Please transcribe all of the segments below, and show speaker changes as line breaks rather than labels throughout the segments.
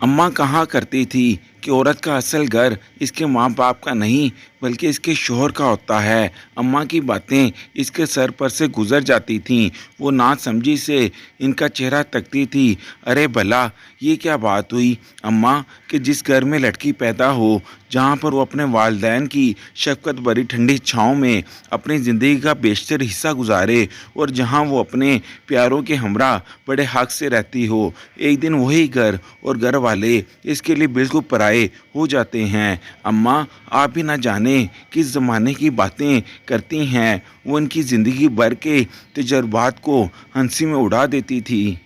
अम्मा कहा करती थी कि औरत का असल घर इसके माँ बाप का नहीं बल्कि इसके शोहर का होता है। अम्मा की बातें इसके सर पर से गुजर जाती थीं। वो ना समझी से इनका चेहरा तकती थी। अरे भला ये क्या बात हुई अम्मा कि जिस घर में लड़की पैदा हो, जहाँ पर वो अपने वालिदैन की शफकत भरी ठंडी छाँव में अपनी ज़िंदगी का बेशतर हिस्सा गुजारे और जहाँ वो अपने प्यारों के हमरा बड़े हक से रहती हो, एक दिन वही घर और घर वाले इसके लिए बिल्कुल पराए हो जाते हैं। अम्मा आप ही ना जाने किस ज़माने की बातें करती हैं। वो इनकी ज़िंदगी भर के तजुर्बात को हंसी में उड़ा देती थी।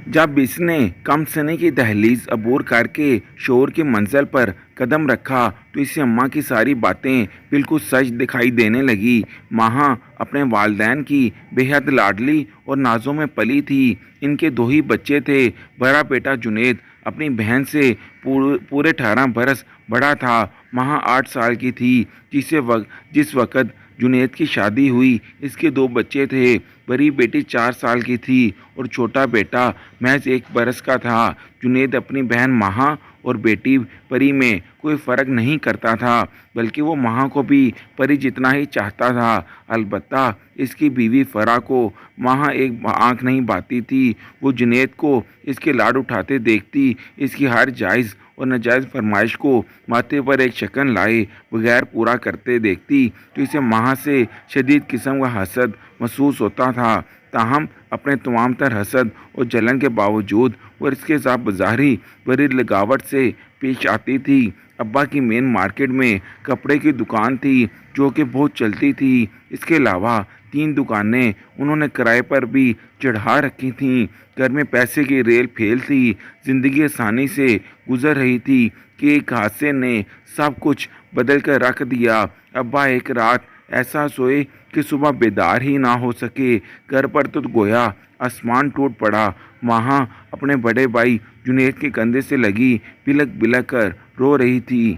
जब इसने कम सने की दहलीज अबूर करके शोर की मंजिल पर कदम रखा तो इसे अम्मा की सारी बातें बिल्कुल सच दिखाई देने लगी। माँ अपने वालिदैन की बेहद लाडली और नाजों में पली थी। इनके दो ही बच्चे थे। बड़ा बेटा जुनैद अपनी बहन से पूरे 18 बरस बड़ा था। माँ 8 साल की थी जिस वक़्त जुनैद की शादी हुई। इसके 2 बच्चे थे। बड़ी बेटी 4 साल की थी और छोटा बेटा महज 1 बरस का था। जुनैद अपनी बहन माहा और बेटी परी में कोई फ़र्क नहीं करता था, बल्कि वो माहा को भी परी जितना ही चाहता था। अलबत्ता इसकी बीवी फरा को माहा एक आंख नहीं बाती थी। वो जुनैद को इसके लाड उठाते देखती, इसकी हर जायज़ और नाजायज़ फरमाइश को माथे पर एक शकन लाए बगैर पूरा करते देखती तो इसे माह से शदीद किस्म का हसद महसूस होता था। ताहम अपने तमाम तर हसद और जलन के बावजूद वो इसके साथ बज़ाहिरी बड़ी लगावट से पेश आती थी। अब्बा की मेन मार्केट में कपड़े की दुकान थी जो कि बहुत चलती थी। इसके अलावा 3 दुकानें उन्होंने किराए पर भी चढ़ा रखी थीं। घर में पैसे की रेल फेल थी। ज़िंदगी आसानी से गुजर रही थी कि एक हादसे ने सब कुछ बदल कर रख दिया। अब्बा एक रात ऐसा सोए कि सुबह बेदार ही ना हो सके। घर पर तो गोया आसमान टूट पड़ा। माँ अपने बड़े भाई जुनैद के कंधे से लगी बिलक बिलक कर रो रही थी।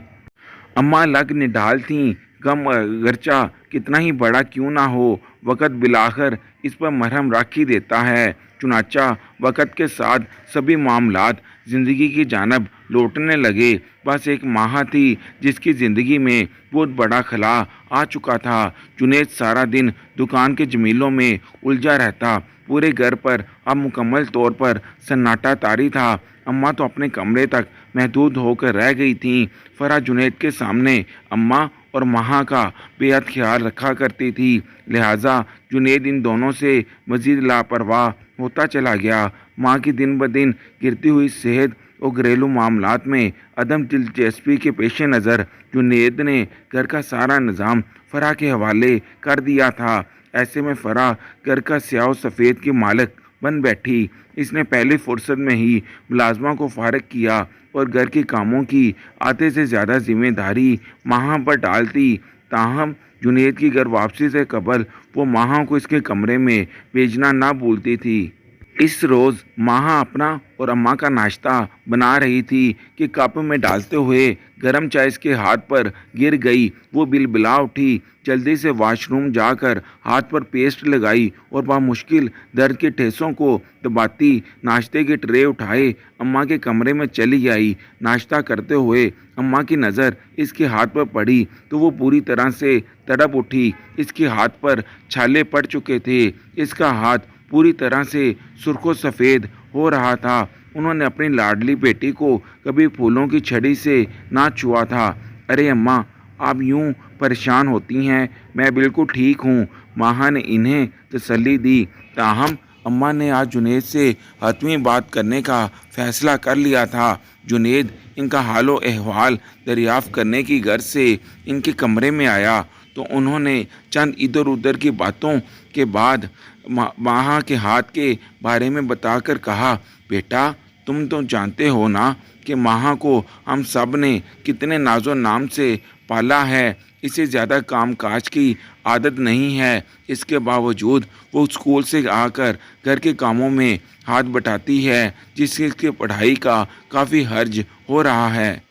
अम्मा लग निढाल थीं। गम अगरचा कितना ही बड़ा क्यों ना हो, वक़्त बिलाखर इस पर मरहम रख ही देता है। चुनाचा वक़्त के साथ सभी मामलात ज़िंदगी की जानब लौटने लगे। बस एक माह थी जिसकी ज़िंदगी में बहुत बड़ा खला आ चुका था। जुनैद सारा दिन दुकान के जमीलों में उलझा रहता। पूरे घर पर अब मुकम्मल तौर पर सन्नाटा तारी था। अम्मा तो अपने कमरे तक महदूद होकर रह गई थीं। फरा जुनैद के सामने अम्मा और माँ का बेहद ख्याल रखा करती थी, लिहाजा जुनैद इन दोनों से मज़ीद लापरवाह होता चला गया। माँ की दिन ब दिन गिरती हुई सेहत और घरेलू मामलात में अदम दिलचस्पी के पेश नज़र जुनैद ने घर का सारा निज़ाम फरा के हवाले कर दिया था। ऐसे में फरा घर का स्याह सफ़ेद की मालिक बन बैठी। इसने पहली फुर्सत में ही मुलाजमा को फारिग किया और घर के कामों की आधे से ज़्यादा जिम्मेदारी माह पर डालती। ताहम जुनैद की घर वापसी से कबल वो माह को इसके कमरे में भेजना ना भूलती थी। इस रोज़ माह अपना और अम्मा का नाश्ता बना रही थी कि कप में डालते हुए गर्म चाय इसके हाथ पर गिर गई। वो बिलबिला उठी, जल्दी से वॉशरूम जाकर हाथ पर पेस्ट लगाई और बामुश्किल दर्द के ठेसों को दबाती नाश्ते के ट्रे उठाए अम्मा के कमरे में चली आई। नाश्ता करते हुए अम्मा की नज़र इसके हाथ पर पड़ी तो वो पूरी तरह से तड़प उठी। इसके हाथ पर छाले पड़ चुके थे। इसका हाथ पूरी तरह से सुर्खो सफ़ेद हो रहा था। उन्होंने अपनी लाडली बेटी को कभी फूलों की छड़ी से ना छुआ था। अरे अम्मा आप यूं परेशान होती हैं, मैं बिल्कुल ठीक हूँ, माँ ने इन्हें तसल्ली दी। ताहम अम्मा ने आज जुनैद से हतमी बात करने का फ़ैसला कर लिया था। जुनैद इनका हालो अहवाल दरियाफ़्त करने की गर्ज से इनके कमरे में आया तो उन्होंने चंद इधर उधर की बातों के बाद माँ के हाथ के बारे में बताकर कहा, बेटा तुम तो जानते हो ना कि माँ को हम सब ने कितने नाजो नाम से पाला है। इसे ज़्यादा कामकाज की आदत नहीं है। इसके बावजूद वो स्कूल से आकर घर के कामों में हाथ बटाती है, जिससे इसकी पढ़ाई का काफ़ी हर्ज हो रहा है।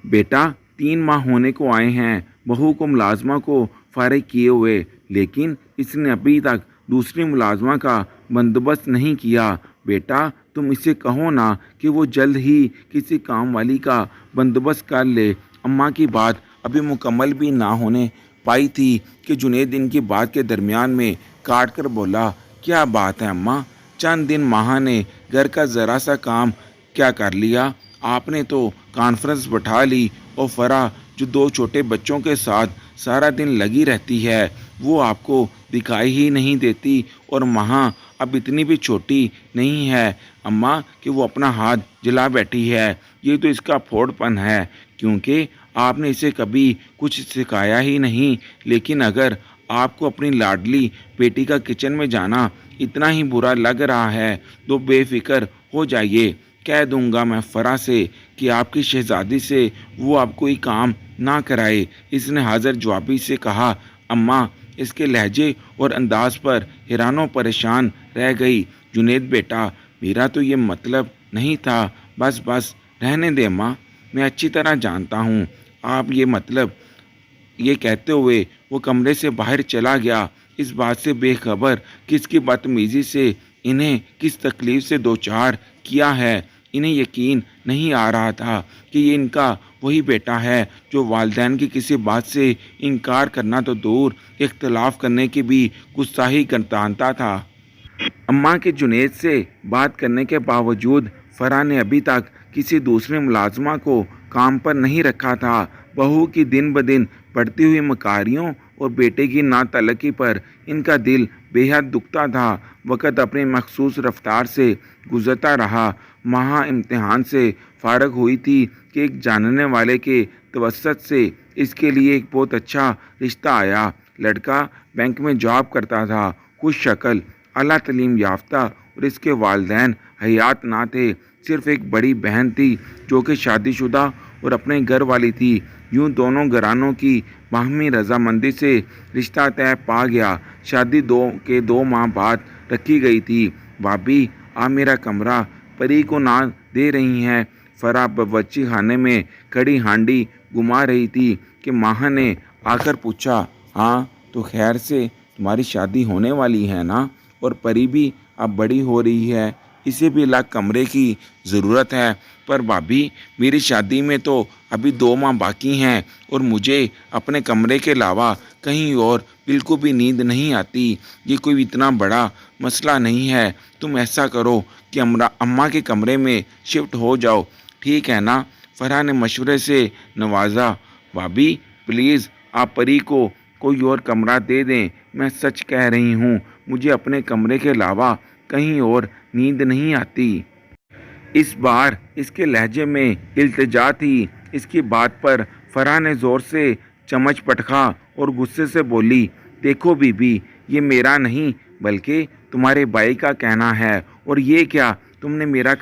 बेटा 3 माह होने को आए हैं बहू को मुलाजमा को फारिग किए हुए, लेकिन इसने अभी तक दूसरी मुलाजमा का बंदोबस्त नहीं किया। बेटा تم اسے کہو نا کہ وہ جلد ہی کسی کام والی کا بندوبست کر لے۔ اماں کی بات ابھی مکمل بھی نہ ہونے پائی تھی کہ جنید ان کی بات کے درمیان میں کاٹ کر بولا، کیا بات ہے اماں؟ چند دن ماہا نے گھر کا ذرا سا کام کیا کر لیا؟ آپ نے تو کانفرنس بٹھا لی، اور فرح جو 2 چھوٹے بچوں کے ساتھ سارا دن لگی رہتی ہے وہ آپ کو دکھائی ہی نہیں دیتی، اور ماہا اب اتنی بھی چھوٹی نہیں ہے اماں کہ وہ اپنا ہاتھ جلا بیٹھی ہے۔ یہ تو اس کا پھوڑ پن ہے، کیونکہ آپ نے اسے کبھی کچھ سکھایا ہی نہیں۔ لیکن اگر آپ کو اپنی لاڈلی بیٹی کا کچن میں جانا اتنا ہی برا لگ رہا ہے تو بے فکر ہو جائیے، کہہ دوں گا میں فرح سے کہ آپ کی شہزادی سے وہ آپ کوئی کام نہ کرائے۔ اس نے حاضر جوابی سے کہا۔ اماں اس کے لہجے اور انداز پر حیران و پریشان رہ گئی۔ جنید بیٹا، میرا تو یہ مطلب نہیں تھا، بس رہنے دے ماں، میں اچھی طرح جانتا ہوں آپ یہ مطلب۔ یہ کہتے ہوئے وہ کمرے سے باہر چلا گیا، اس بات سے بے خبر کہ اس کی بدتمیزی سے انہیں کس تکلیف سے دوچار کیا ہے۔ انہیں یقین نہیں آ رہا تھا کہ یہ ان کا وہی بیٹا ہے جو والدین کی کسی بات سے انکار کرنا تو دور، اختلاف کرنے کی بھی گستاخی جانتا تھا۔ اماں کے جنید سے بات کرنے کے باوجود فرح نے ابھی تک کسی دوسرے ملازمہ کو کام پر نہیں رکھا تھا۔ بہو کی دن بدن بڑھتی ہوئی مکاریوں اور بیٹے کی ناتعلقی پر ان کا دل بے حد دکھتا تھا۔ وقت اپنی مخصوص رفتار سے گزرتا رہا۔ ماہا امتحان سے فارغ ہوئی تھی کہ ایک جاننے والے کے توسط سے اس کے لیے ایک بہت اچھا رشتہ آیا۔ لڑکا بینک میں جاب کرتا تھا، خوش شکل، اعلیٰ تعلیم یافتہ، اور اس کے والدین حیات نہ تھے۔ صرف ایک بڑی بہن تھی جو کہ شادی شدہ اور اپنے گھر والی تھی۔ یوں دونوں گھرانوں کی باہمی رضامندی سے رشتہ طے پا گیا۔ شادی کے 2 ماہ بعد رکھی گئی تھی۔ بھابھی آپ میرا کمرہ پری کو نہ دے رہی ہیں؟ فرح باورچی خانے میں کھڑی ہانڈی گھما رہی تھی کہ ماہا نے آ کر پوچھا۔ ہاں تو خیر سے تمہاری شادی ہونے والی ہے نا؟ اور پری بھی اب بڑی ہو رہی ہے، اسے بھی الگ کمرے کی ضرورت ہے۔ پر بھابھی میری شادی میں تو ابھی 2 ماہ باقی ہیں، اور مجھے اپنے کمرے کے علاوہ کہیں اور بالکل بھی نیند نہیں آتی۔ یہ کوئی اتنا بڑا مسئلہ نہیں ہے، تم ایسا کرو کہ اماں کے کمرے میں شفٹ ہو جاؤ، ٹھیک ہے نا؟ فرح نے مشورے سے نوازا۔ بھابھی پلیز آپ پری کو کوئی اور کمرہ دے دیں، میں سچ کہہ رہی ہوں، مجھے اپنے کمرے کے علاوہ کہیں اور نیند نہیں آتی۔ اس بار اس کے لہجے میں التجا تھی۔ اس کی بات پر فرح نے زور سے چمچ پٹکا اور غصے سے بولی، دیکھو بی بی، یہ میرا نہیں بلکہ تمہارے بھائی کا کہنا ہے، اور یہ کیا تم نے میرا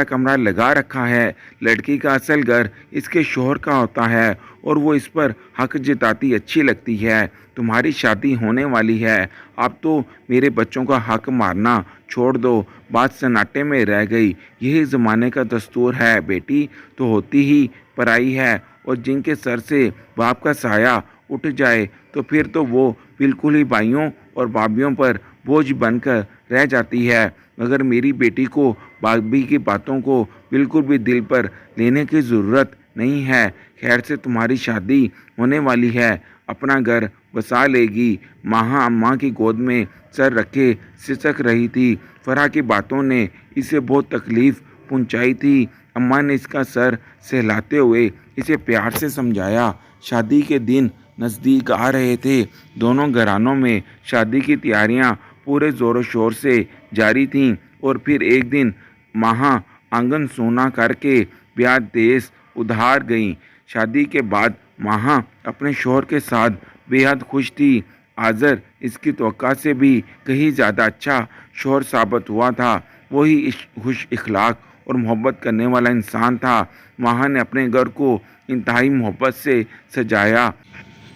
کمرہ لگا رکھا ہے؟ لڑکی کا اصل گھر اس کے شوہر کا ہوتا ہے، اور وہ اس پر حق جتاتی اچھی لگتی ہے۔ تمہاری شادی ہونے والی ہے، اب تو میرے بچوں کا حق مارنا چھوڑ دو۔ بات سناٹے میں رہ گئی۔ یہی زمانے کا دستور ہے، بیٹی تو ہوتی ہی پرائی ہے، اور جن کے سر سے باپ کا سایہ اٹھ جائے تو پھر تو وہ بالکل ہی بھائیوں اور بھابھیوں پر بوجھ بن کر رہ جاتی ہے۔ مگر میری بیٹی کو بھابھی کی باتوں کو بالکل بھی دل پر لینے کی ضرورت نہیں ہے۔ خیر سے تمہاری شادی ہونے والی ہے، اپنا گھر بسا لے گی۔ ماہا اماں کی گود میں سر رکھے سسک رہی تھی۔ فرح کی باتوں نے اسے بہت تکلیف پہنچائی تھی۔ اماں نے اس کا سر سہلاتے ہوئے اسے پیار سے سمجھایا۔ شادی کے دن نزدیک آ رہے تھے۔ دونوں گھرانوں میں شادی کی تیاریاں پورے زور و شور سے جاری تھیں، اور پھر ایک دن ماہا آنگن سونا کر کے بیاد دیس ادھار گئیں۔ شادی کے بعد ماہا اپنے شوہر کے ساتھ بے حد خوش تھی۔ آذر اس کی توقع سے بھی کہیں زیادہ اچھا شوہر ثابت ہوا تھا۔ وہی خوش اخلاق اور محبت کرنے والا انسان تھا۔ ماہا نے اپنے گھر کو انتہائی محبت سے سجایا۔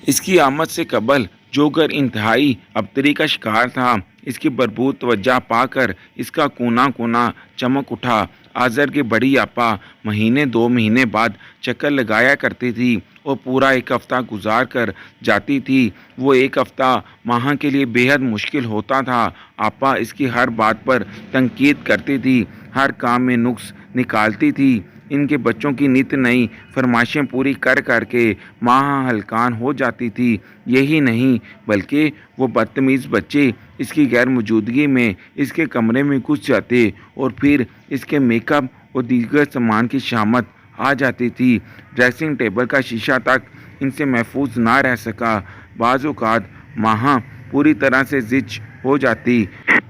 اس کی آمد سے قبل جو گھر انتہائی ابتری کا شکار تھا، اس کی بھرپور توجہ پا کر اس کا کونا کونا چمک اٹھا۔ आज़र की बड़ी आपा महीने 2 महीने बाद चक्कर लगाया करती थी और पूरा एक हफ्ता गुजार कर जाती थी। वो एक हफ्ता माहा के लिए बेहद मुश्किल होता था। आपा इसकी हर बात पर तनकीद करती थी, हर काम में नुक्स निकालती थी। इनके बच्चों की नित नई फरमाइशें पूरी कर करके माँ हलकान हो जाती थी। यही नहीं बल्कि वो बदतमीज़ बच्चे इसकी गैर मौजूदगी में इसके कमरे में घुस जाते और फिर इसके मेकअप और दीगर सामान की शामत आ जाती थी। ड्रेसिंग टेबल का शीशा तक इनसे महफूज ना रह सका। बाज़ औक़ात माँ पूरी तरह से ज़िच हो जाती।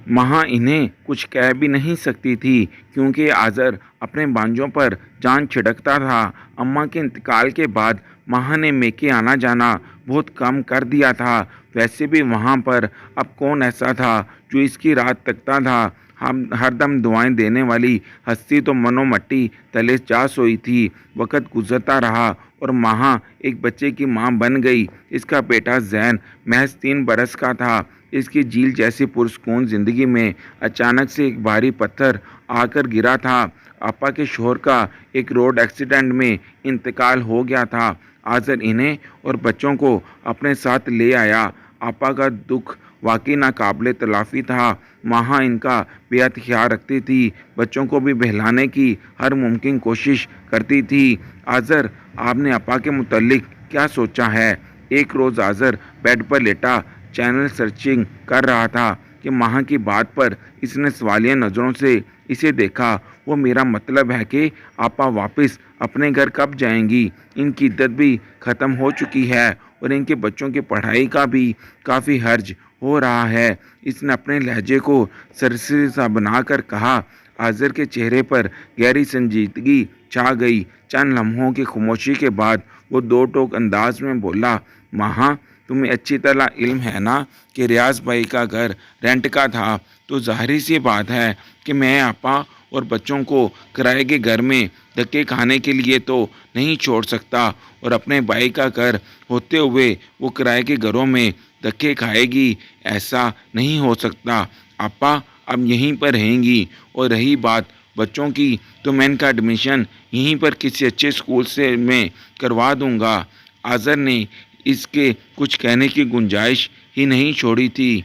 माँ इन्हें कुछ कह भी नहीं सकती थी क्योंकि आज़र अपने बांझों पर जान छिड़कता था। अम्मा के इंतकाल के बाद माँ ने मेके आना जाना बहुत कम कर दिया था। वैसे भी वहाँ पर अब कौन ऐसा था जो इसकी रात तकता था। हम हरदम दुआएं देने वाली हस्ती तो मनो मट्टी तले जा सोई थी। वक़्त गुजरता रहा और माँ एक बच्चे की माँ बन गई। इसका बेटा जैन महज 3 बरस का था। इसकी झील जैसी पुरस्कून ज़िंदगी में अचानक से एक भारी पत्थर आकर गिरा था। आपा के शोहर का एक रोड एक्सीडेंट में इंतकाल हो गया था। आज़र इन्हें और बच्चों को अपने साथ ले आया। आपा का दुख वाकई नाकाबिले तलाफ़ी था। माँ इनका बेहद ख्याल रखती थी, बच्चों को भी बहलाने की हर मुमकिन कोशिश करती थी। आज़र, आपने आपा के मुतल्लिक क्या सोचा है? एक रोज़ आज़र बेड पर लेटा चैनल सर्चिंग कर रहा था कि माँ की बात पर इसने सवालिया नज़रों से इसे देखा। वो मेरा मतलब है कि आपा वापस अपने घर कब जाएंगी? इनकी इद्दत भी ख़त्म हो चुकी है और इनके बच्चों की पढ़ाई का भी काफ़ी हर्ज हो रहा है। इसने अपने लहजे को सरसरी सा बनाकर कहा। आज़र के चेहरे पर गहरी संजीदगी छा गई। चंद लम्हों की खामोशी के बाद वो दो टोक अंदाज में बोला, माँ तुम्हें अच्छी तरह इल्म है ना कि रियाज भाई का घर रेंट का था, तो ज़ाहिर सी बात है कि मैं आपा और बच्चों को किराए के घर में धक्के खाने के लिए तो नहीं छोड़ सकता और अपने भाई का घर होते हुए वो किराए के घरों में धक्के खाएगी। ऐसा नहीं हो सकता। आपा अब यहीं पर रहेंगी और रही बात बच्चों की, तो मैं इनका एडमिशन यहीं पर किसी अच्छे स्कूल से मैं करवा दूंगा। आज़र ने इसके कुछ कहने की गुंजाइश ही नहीं छोड़ी थी।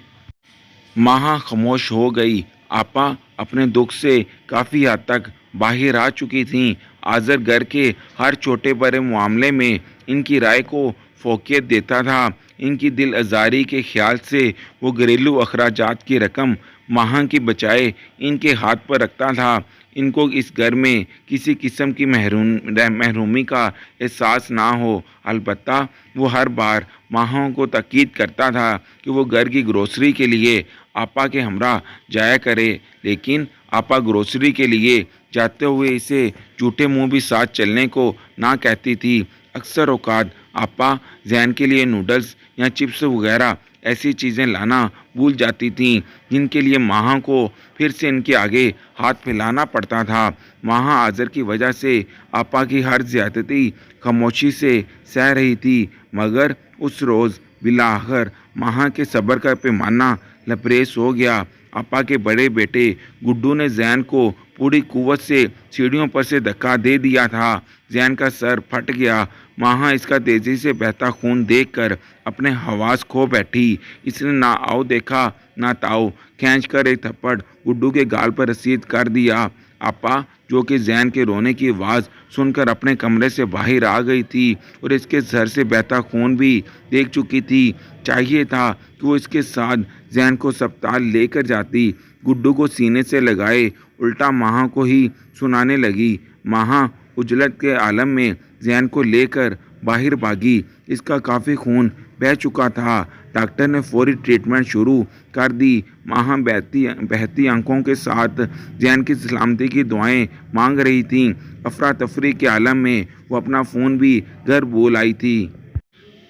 माँ खामोश हो गई। आपा अपने दुख से काफ़ी हद तक बाहर आ चुकी थीं। आज़र घर के हर छोटे बड़े मामले में इनकी राय को फोकियत देता था। इनकी दिल आज़ारी के ख्याल से वो घरेलू अखराजात की रकम माह की बचाए इनके हाथ पर रखता था। इनको इस घर में किसी किस्म की महरूमी का एहसास ना हो। अलबत्ता वो हर बार माहों को ताकीद करता था कि वो घर की ग्रोसरी के लिए आपा के हमरा जाया करे, लेकिन आपा ग्रोसरी के लिए जाते हुए इसे झूठे मुंह भी साथ चलने को ना कहती थी। अक्सर औकात आपा जैन के लिए नूडल्स या चिप्स वगैरह ऐसी चीज़ें लाना भूल जाती थीं जिनके लिए माह को फिर से इनके आगे हाथ फैलाना पड़ता था। माह आज़र की वजह से आपा की हर ज़्यादती खामोशी से सह रही थी, मगर उस रोज़ बिलाखिर माह के सब्र का पैमाना लबरेज हो गया। आपा के बड़े बेटे गुड्डू ने जैन को पूरी कुव्वत से सीढ़ियों पर से धक्का दे दिया था। जैन का सर फट गया। माँ इसका तेज़ी से बहता खून देखकर अपने हवास खो बैठी। इसने ना आओ देखा ना ताओ खींच कर एक थप्पड़ गुड्डू के गाल पर रसीद कर दिया। आपा, जो कि जैन के रोने की आवाज़ सुनकर अपने कमरे से बाहर आ गई थी और इसके सर से बहता खून भी देख चुकी थी, चाहिए था कि वो इसके साथ जैन को अस्पताल लेकर जाती। गुड्डू को सीने से लगाए उल्टा माह को ही सुनाने लगी। माह उजलत के आलम में जैन को लेकर बाहर भागी। इसका काफ़ी खून बह चुका था। डॉक्टर ने फौरी ट्रीटमेंट शुरू कर दी। माह बहती आंखों के साथ जैन की सलामती की दुआएं मांग रही थी। अफरा तफरी के आलम में वो अपना फ़ोन भी घर भूल आई थी।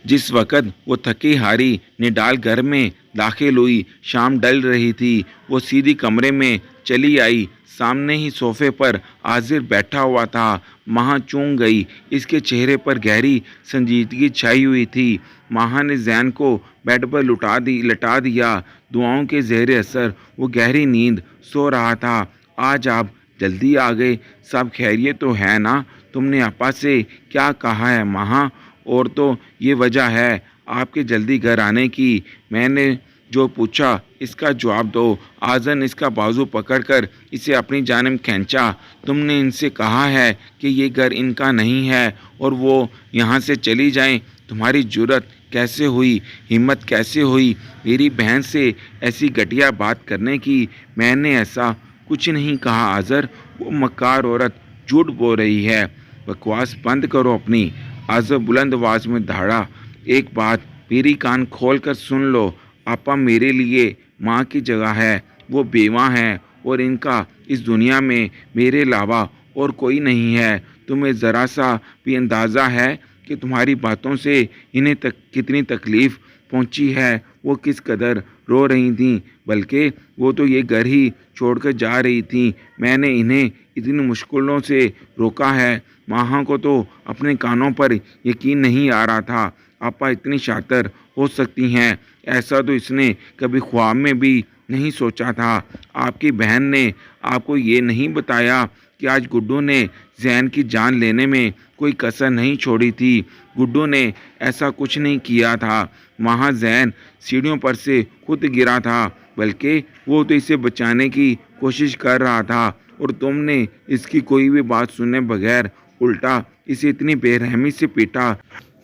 जिस वक़्त वो थकी हारी निडाल घर में दाखिल हुई, शाम ढल रही थी। वो सीधी कमरे में चली आई। सामने ही सोफे पर आज़िर बैठा हुआ था। माह चूम गई। इसके चेहरे पर गहरी संजीदगी छाई हुई थी। माह ने जैन को बेड पर लटा दिया। दुआओं के ज़ेर असर वो गहरी नींद सो रहा था। आज आप جلدی آ گئے، سب خیریت تو ہے نا؟ تم نے آپا سے کیا کہا ہے ماہا؟ اور تو یہ وجہ ہے آپ کے جلدی گھر آنے کی؟ میں نے جو پوچھا اس کا جواب دو۔ آذر نے اس کا بازو پکڑ کر اسے اپنی جانب کھینچا۔ تم نے ان سے کہا ہے کہ یہ گھر ان کا نہیں ہے اور وہ یہاں سے چلی جائیں؟ تمہاری جرأت کیسے ہوئی، ہمت کیسے ہوئی میری بہن سے ایسی گھٹیا بات کرنے کی؟ میں نے ایسا کچھ نہیں کہا آذر، وہ مکار عورت جھوٹ بول رہی ہے۔ بکواس بند کرو اپنی، آذر بلند آواز میں دہاڑا۔ ایک بات میری کان کھول کر سن لو، آپا میرے لیے ماں کی جگہ ہے، وہ بیوہ ہیں اور ان کا اس دنیا میں میرے علاوہ اور کوئی نہیں ہے۔ تمہیں ذرا سا بھی اندازہ ہے کہ تمہاری باتوں سے انہیں کتنی تکلیف پہنچی ہے؟ وہ کس قدر رو رہی تھیں، بلکہ وہ تو یہ گھر ہی چھوڑ کر جا رہی تھیں۔ میں نے انہیں اتنی مشکلوں سے روکا ہے۔ ماہا کو تو اپنے کانوں پر یقین نہیں آ رہا تھا۔ آپا اتنی شاطر ہو سکتی ہیں، ایسا تو اس نے کبھی خواب میں بھی نہیں سوچا تھا۔ آپ کی بہن نے آپ کو یہ نہیں بتایا کہ آج گڈو نے زین کی جان لینے میں کوئی کسر نہیں چھوڑی تھی؟ گڈو نے ایسا کچھ نہیں کیا تھا ماہا، زین سیڑھیوں پر سے خود گرا تھا، بلکہ وہ تو اسے بچانے کی کوشش کر رہا تھا اور تم نے اس کی کوئی بھی بات سنے بغیر الٹا اسے اتنی بے رحمی سے پیٹا۔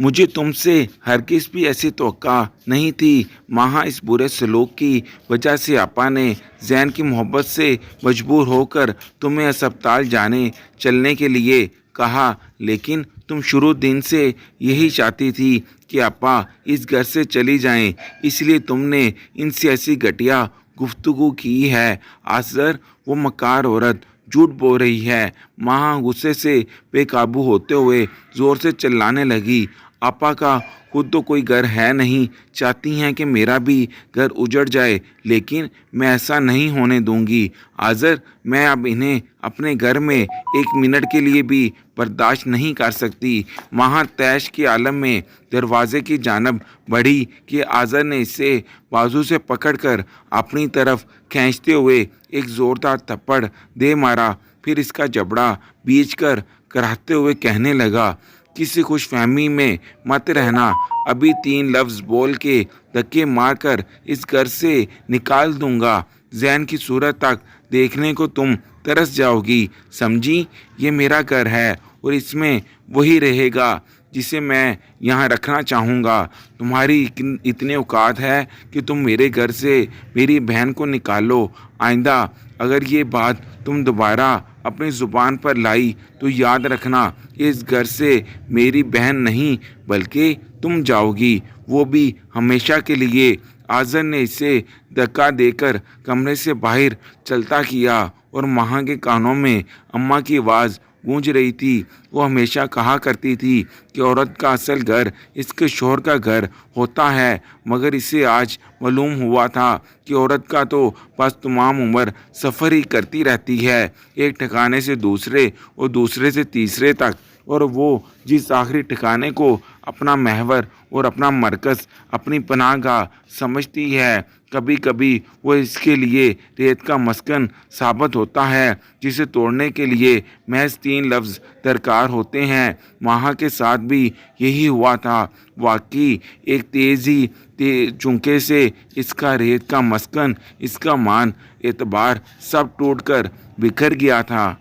مجھے تم سے ہرگز بھی ایسی توقع نہیں تھی ماہا۔ اس برے سلوک کی وجہ سے آپا نے زین کی محبت سے مجبور ہو کر تمہیں اسپتال جانے چلنے کے لیے کہا، لیکن تم شروع دن سے یہی چاہتی تھی کہ آپا اس گھر سے چلی جائیں، اس لیے تم نے ان سے ایسی گھٹیا گفتگو کی ہے۔ آذر، وہ مکار عورت جھوٹ بول رہی ہے۔ ماہا غصے سے بے قابو ہوتے ہوئے زور سے چلانے لگی۔ آپا کا خود تو کوئی گھر ہے نہیں، چاہتی ہیں کہ میرا بھی گھر اجڑ جائے، لیکن میں ایسا نہیں ہونے دوں گی۔ آذر، میں اب انہیں اپنے گھر میں ایک منٹ کے لیے بھی برداشت نہیں کر سکتی۔ ماہا طیش کے عالم میں دروازے کی جانب بڑھی کہ آذر نے اسے بازو سے پکڑ کر اپنی طرف کھینچتے ہوئے ایک زوردار تھپڑ دے مارا، پھر اس کا جبڑا بیچ کر کراہتے ہوئے کہنے لگا، کسی خوش فہمی میں مت رہنا، ابھی 3 لفظ بول کے دھکے مار کر اس گھر سے نکال دوں گا۔ زین کی صورت تک دیکھنے کو تم ترس جاؤ گی، سمجھی؟ یہ میرا گھر ہے اور اس میں وہی رہے گا جسے میں یہاں رکھنا چاہوں گا۔ تمہاری اتنے اوقات ہے کہ تم میرے گھر سے میری بہن کو نکالو۔ آئندہ اگر یہ بات تم دوبارہ اپنی زبان پر لائی تو یاد رکھنا، اس گھر سے میری بہن نہیں بلکہ تم جاؤ گی، وہ بھی ہمیشہ کے لیے۔ آذر نے اسے دھکا دے کر کمرے سے باہر چلتا کیا اور ماہا کے کانوں میں اماں کی آواز گونج رہی تھی۔ وہ ہمیشہ کہا کرتی تھی کہ عورت کا اصل گھر اس کے شوہر کا گھر ہوتا ہے، مگر اسے آج معلوم ہوا تھا کہ عورت کا تو بس تمام عمر سفر ہی کرتی رہتی ہے، ایک ٹھکانے سے دوسرے اور دوسرے سے تیسرے تک، اور وہ جس آخری ٹھکانے کو اپنا محور اور اپنا مرکز، اپنی پناہ گاہ سمجھتی ہے، کبھی کبھی وہ اس کے لیے ریت کا مسکن ثابت ہوتا ہے جسے توڑنے کے لیے محض 3 لفظ درکار ہوتے ہیں۔ ماہا کے ساتھ بھی یہی ہوا تھا۔ واقعی ایک تیز جھونکے سے اس کا ریت کا مسکن، اس کا مان اعتبار سب ٹوٹ کر بکھر گیا تھا۔